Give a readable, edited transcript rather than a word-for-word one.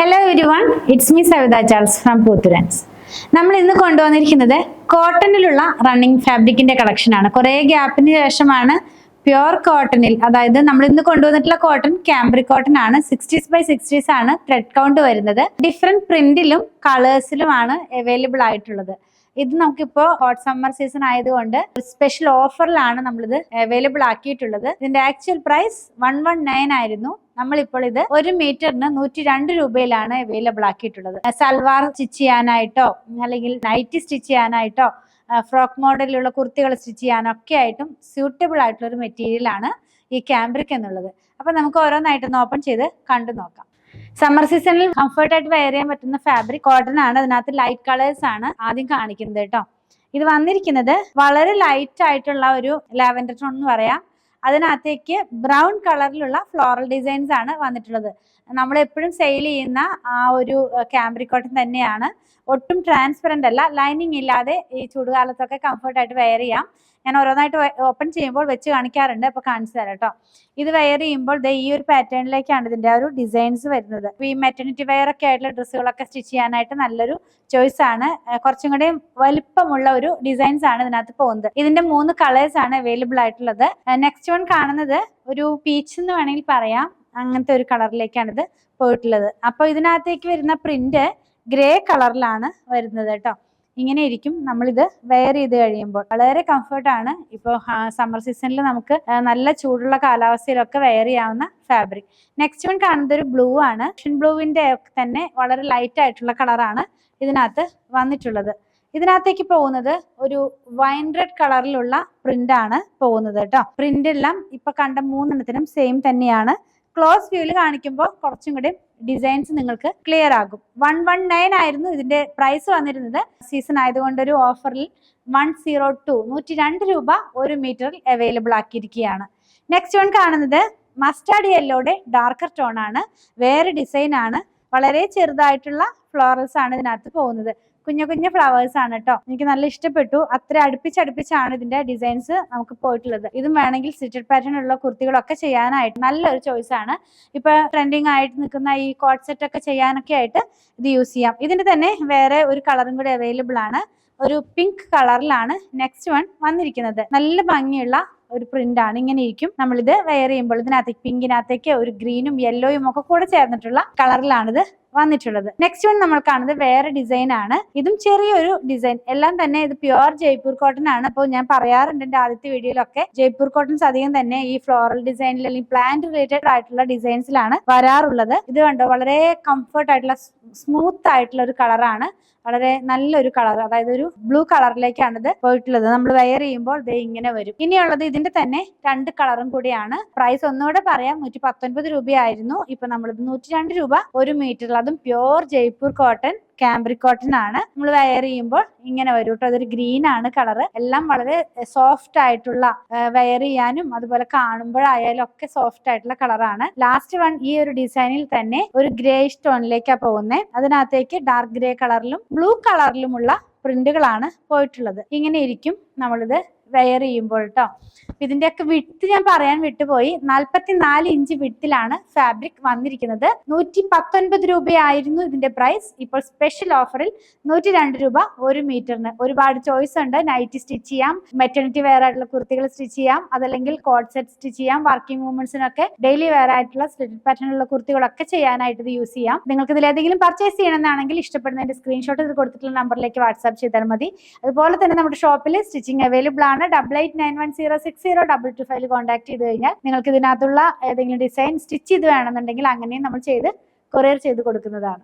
Hello everyone, it's me Savitha Charles from പൂത്തുരാൻസ്. നമ്മൾ ഇന്ന് കൊണ്ടുവന്നിരിക്കുന്നത് കോട്ടണിലുള്ള റണ്ണിങ് ഫാബ്രിക്കിന്റെ കളക്ഷൻ ആണ്. കുറെ ഗ്യാപ്പിന് ശേഷമാണ് പ്യുവർ കോട്ടണിൽ, അതായത് നമ്മൾ ഇന്ന് കൊണ്ടുവന്നിട്ടുള്ള കോട്ടൺ ക്യാമ്പ്രിക് കോട്ടൺ ആണ്. 60s ആണ് ത്രെഡ് കൗണ്ട് വരുന്നത്. ഡിഫറെന്റ് പ്രിന്റിലും കളേഴ്സിലുമാണ് അവൈലബിൾ ആയിട്ടുള്ളത്. ഇത് നമുക്കിപ്പോ ഹോട്ട് സമ്മർ സീസൺ ആയതുകൊണ്ട് സ്പെഷ്യൽ ഓഫറിലാണ് നമ്മളിത് അവൈലബിൾ ആക്കിയിട്ടുള്ളത്. ഇതിന്റെ ആക്ച്വൽ പ്രൈസ് 119 ആയിരുന്നു. നമ്മളിപ്പോൾ ഇത് 1 മീറ്ററിന് 102 രൂപയിലാണ് അവൈലബിൾ ആക്കിയിട്ടുള്ളത്. സൽവാർ സ്റ്റിച്ച് ചെയ്യാനായിട്ടോ അല്ലെങ്കിൽ നൈറ്റി സ്റ്റിച്ച് ചെയ്യാനായിട്ടോ ഫ്രോക്ക് മോഡലിലുള്ള കുർത്തികൾ സ്റ്റിച്ച് ചെയ്യാനൊക്കെ ആയിട്ടും സ്യൂട്ടബിൾ ആയിട്ടുള്ള ഒരു മെറ്റീരിയൽ ആണ് ഈ ക്യാമ്പ്രിക് എന്നുള്ളത്. അപ്പൊ നമുക്ക് ഓരോന്നായിട്ടൊന്ന് ഓപ്പൺ ചെയ്ത് കണ്ടു നോക്കാം. സമ്മർ സീസണിൽ കംഫർട്ടായിട്ട് വെയർ ചെയ്യാൻ പറ്റുന്ന ഫാബ്രിക് കോട്ടൺ ആണ്. അതിനകത്ത് ലൈറ്റ് കളേഴ്സ് ആണ് ആദ്യം കാണിക്കുന്നത് കേട്ടോ. ഇത് വന്നിരിക്കുന്നത് വളരെ ലൈറ്റ് ആയിട്ടുള്ള ഒരു ലാവൻഡർ ടോൺ എന്ന് പറയാം. അതിനകത്തേക്ക് ബ്രൗൺ കളറിലുള്ള ഫ്ലോറൽ ഡിസൈൻസ് ആണ് വന്നിട്ടുള്ളത്. നമ്മൾ എപ്പോഴും സെയിൽ ചെയ്യുന്ന ആ ഒരു ക്യാമ്പ്രിക് കോട്ടൺ തന്നെയാണ്. ഒട്ടും ട്രാൻസ്പെറന്റ് അല്ല, ലൈനിങ് ഇല്ലാതെ ഈ ചൂടുകാലത്തൊക്കെ കംഫർട്ടായിട്ട് വെയർ ചെയ്യാം. ഞാൻ ഓരോന്നായിട്ട് ഓപ്പൺ ചെയ്യുമ്പോൾ വെച്ച് കാണിക്കാറുണ്ട്, അപ്പൊ കാണിച്ചു തരാം കേട്ടോ. ഇത് വെയർ ചെയ്യുമ്പോൾ ഈ ഒരു പാറ്റേണിലേക്കാണ് ഇതിന്റെ ഒരു ഡിസൈൻസ് വരുന്നത്. ഈ മെറ്റർണിറ്റി വെയർ ഒക്കെ ആയിട്ടുള്ള ഡ്രസ്സുകളൊക്കെ സ്റ്റിച്ച് ചെയ്യാനായിട്ട് നല്ലൊരു ചോയ്സ് ആണ്. കുറച്ചും കൂടി വലിപ്പമുള്ള ഒരു ഡിസൈൻസ് ആണ് ഇതിനകത്ത് പോകുന്നത്. ഇതിന്റെ 3 കളേഴ്സ് ആണ് അവൈലബിൾ ആയിട്ടുള്ളത്. നെക്സ്റ്റ് വൺ കാണുന്നത് ഒരു പീച്ച് എന്ന് വേണമെങ്കിൽ പറയാം. അങ്ങനത്തെ ഒരു കളറിലേക്കാണ് ഇത് പോയിട്ടുള്ളത്. അപ്പൊ ഇതിനകത്തേക്ക് വരുന്ന പ്രിന്റ് ഗ്രേ കളറിലാണ് വരുന്നത് കേട്ടോ. ഇങ്ങനെ ഇരിക്കും നമ്മളിത് വെയർ ചെയ്ത് കഴിയുമ്പോൾ. വളരെ കംഫർട്ടാണ്. ഇപ്പോൾ സമ്മർ സീസണിൽ നമുക്ക് നല്ല ചൂടുള്ള കാലാവസ്ഥയിലൊക്കെ വെയർ ചെയ്യാവുന്ന ഫാബ്രിക്. നെക്സ്റ്റ് വൺ കാണുന്നത് ഒരു ബ്ലൂ ആണ്. ബ്ലൂവിന്റെ തന്നെ വളരെ ലൈറ്റ് ആയിട്ടുള്ള കളറാണ് ഇതിനകത്ത് വന്നിട്ടുള്ളത്. ഇതിനകത്തേക്ക് പോകുന്നത് ഒരു വൈൻ റെഡ് കളറിലുള്ള പ്രിന്റ് ആണ് പോകുന്നത് കേട്ടോ. പ്രിന്റ് എല്ലാം ഇപ്പൊ കണ്ട 3 സെയിം തന്നെയാണ്. ക്ലോസ് വ്യൂവിൽ കാണിക്കുമ്പോൾ കുറച്ചും കൂടി ഡിസൈൻസ് നിങ്ങൾക്ക് ക്ലിയർ ആകും. 119 ആയിരുന്നു ഇതിന്റെ പ്രൈസ് വന്നിരുന്നത്. സീസൺ ആയതുകൊണ്ട് ഒരു ഓഫറിൽ 102 രൂപ 1 മീറ്ററിൽ അവൈലബിൾ ആക്കിയിരിക്കുകയാണ്. നെക്സ്റ്റ് വൺ കാണുന്നത് മസ്റ്റാർഡ് യെല്ലോയുടെ ഡാർക്കർ ടോൺ ആണ്. വേറെ ഡിസൈൻ ആണ്. വളരെ ചെറുതായിട്ടുള്ള ഫ്ലോറൽസ് ആണ് ഇതിനകത്ത് പോകുന്നത്. കുഞ്ഞു കുഞ്ഞു ഫ്ലവേഴ്സ് ആണ് കേട്ടോ. എനിക്ക് നല്ല ഇഷ്ടപ്പെട്ടു. അത്ര അടുപ്പിച്ചടുപ്പിച്ചാണ് ഇതിന്റെ ഡിസൈൻസ് നമുക്ക് പോയിട്ടുള്ളത്. ഇതും വേണമെങ്കിൽ സ്റ്റിച്ചഡ് പാറ്റേൺ ഉള്ള കുർത്തികളൊക്കെ ചെയ്യാനായിട്ട് നല്ലൊരു ചോയ്സ് ആണ്. ഇപ്പൊ ട്രെൻഡിങ് ആയിട്ട് നിൽക്കുന്ന ഈ കോട്ട് സെറ്റ് ഒക്കെ ചെയ്യാനൊക്കെ ആയിട്ട് ഇത് യൂസ് ചെയ്യാം. ഇതിന്റെ തന്നെ വേറെ ഒരു കളറും കൂടി അവൈലബിൾ ആണ്. ഒരു പിങ്ക് കളറിലാണ് നെക്സ്റ്റ് വൺ വന്നിരിക്കുന്നത്. നല്ല ഭംഗിയുള്ള ഒരു പ്രിന്റ് ആണ്. ഇങ്ങനെ ഇരിക്കും നമ്മളിത് വെയർ ചെയ്യുമ്പോൾ. ഇതിനകത്തേക്ക് പിങ്കിനകത്തേക്ക് ഒരു ഗ്രീനും യെല്ലോയും ഒക്കെ കൂടെ ചേർന്നിട്ടുള്ള കളറിലാണിത് വന്നിട്ടുള്ളത്. നെക്സ്റ്റ് വൺ നമ്മൾ കാണുന്നത് വേറെ ഡിസൈൻ ആണ്. ഇതും ചെറിയൊരു ഡിസൈൻ. എല്ലാം തന്നെ ഇത് പ്യുവർ ജയ്പൂർ കോട്ടൺ ആണ്. അപ്പോൾ ഞാൻ പറയാറുണ്ട് എന്റെ ആദ്യത്തെ വീഡിയോയിലൊക്കെ, ജയ്പൂർ കോട്ടൺസ് അധികം തന്നെ ഈ ഫ്ലോറൽ ഡിസൈനിൽ അല്ലെങ്കിൽ പ്ലാന്റ് റിലേറ്റഡ് ആയിട്ടുള്ള ഡിസൈൻസിലാണ് വരാറുള്ളത്. ഇത് കണ്ടോ, വളരെ കംഫർട്ട് ആയിട്ടുള്ള സ്മൂത്ത് ആയിട്ടുള്ള ഒരു കളറാണ്. വളരെ നല്ലൊരു കളർ, അതായത് ഒരു ബ്ലൂ കളറിലേക്കാണ് ഇത് പോയിട്ടുള്ളത്. നമ്മൾ വെയർ ചെയ്യുമ്പോൾ ഇത് ഇങ്ങനെ വരും. ഇനിയുള്ളത് ഇതിന്റെ തന്നെ 2 കളറും കൂടിയാണ്. പ്രൈസ് ഒന്നുകൂടെ പറയാം, 119 രൂപയായിരുന്നു. ഇപ്പൊ നമ്മളിത് 102 രൂപ 1 മീറ്ററിൽ. അതും pure Jaipur cotton cambric cotton ആണ്. നമ്മൾ വെയർ ചെയ്യുമ്പോൾ ഇങ്ങനെ വരും കേട്ടോ. അതൊരു ഗ്രീൻ ആണ് കളറ്. എല്ലാം വളരെ സോഫ്റ്റ് ആയിട്ടുള്ള, വെയർ ചെയ്യാനും അതുപോലെ കാണുമ്പോഴായാലും ഒക്കെ സോഫ്റ്റ് ആയിട്ടുള്ള കളറാണ്. ലാസ്റ്റ് വൺ ഈ ഒരു ഡിസൈനിൽ തന്നെ ഒരു ഗ്രേഷ് ടോണിലേക്കാണ് പോകുന്നത്. അതിനകത്തേക്ക് ഡാർക്ക് ഗ്രേ കളറിലും ബ്ലൂ കളറിലുമുള്ള പ്രിന്റുകളാണ് പോയിട്ടുള്ളത്. ഇങ്ങനെ ഇരിക്കും നമ്മളിത് വെയർ ചെയ്യുമ്പോൾ കേട്ടോ. ഇതിന്റെയൊക്കെ വിഡ്ത്ത് ഞാൻ പറയാൻ വിട്ടുപോയി. 44 ഇഞ്ച് വിഡ്ത്തിലാണ് ഫാബ്രിക് വന്നിരിക്കുന്നത്. 119 രൂപയായിരുന്നു ഇതിന്റെ പ്രൈസ്. ഇപ്പോൾ സ്പെഷ്യൽ ഓഫറിൽ 102 രൂപ 1 മീറ്ററിന്. ഒരുപാട് ചോയ്സ് ഉണ്ട്. നൈറ്റി സ്റ്റിച്ച് ചെയ്യാം, മെറ്റർണിറ്റി വെയർ ആയിട്ടുള്ള കുർത്തികൾ സ്റ്റിച്ച് ചെയ്യാം, അതല്ലെങ്കിൽ കോട്ട് സെറ്റ് സ്റ്റിച്ച് ചെയ്യാം. വർക്കിംഗ് വുമൻസിനൊക്കെ ഡെയിലി വെയർ ആയിട്ടുള്ള സ്ലിറ്റഡ് പാറ്റേണിലുള്ള കുർത്തികളൊക്കെ ചെയ്യാനായിട്ട് ഇത് യൂസ് ചെയ്യാം. നിങ്ങൾക്ക് ഇതിൽ ഏതെങ്കിലും പർച്ചേസ് ചെയ്യണമെന്നാണെങ്കിൽ ഇഷ്ടപ്പെടുന്നതിന്റെ സ്ക്രീൻഷോട്ട് ഇത് കൊടുത്തിട്ടുള്ള നമ്പറിലേക്ക് വാട്സ്ആപ്പ് ചെയ്താൽ മതി. അതുപോലെ തന്നെ നമ്മുടെ ഷോപ്പിൽ സ്റ്റിച്ചിങ് അവൈലബിൾ ആണ്. 8891060225 കോൺടാക്ട് ചെയ്ത് കഴിഞ്ഞാൽ നിങ്ങൾക്ക് ഇതിനകത്തുള്ള ഏതെങ്കിലും ഡിസൈൻ സ്റ്റിച്ച് ചെയ്ത് വേണമെന്നുണ്ടെങ്കിൽ അങ്ങനെയും നമ്മൾ ചെയ്ത് കൊറിയർ ചെയ്ത് കൊടുക്കുന്നതാണ്.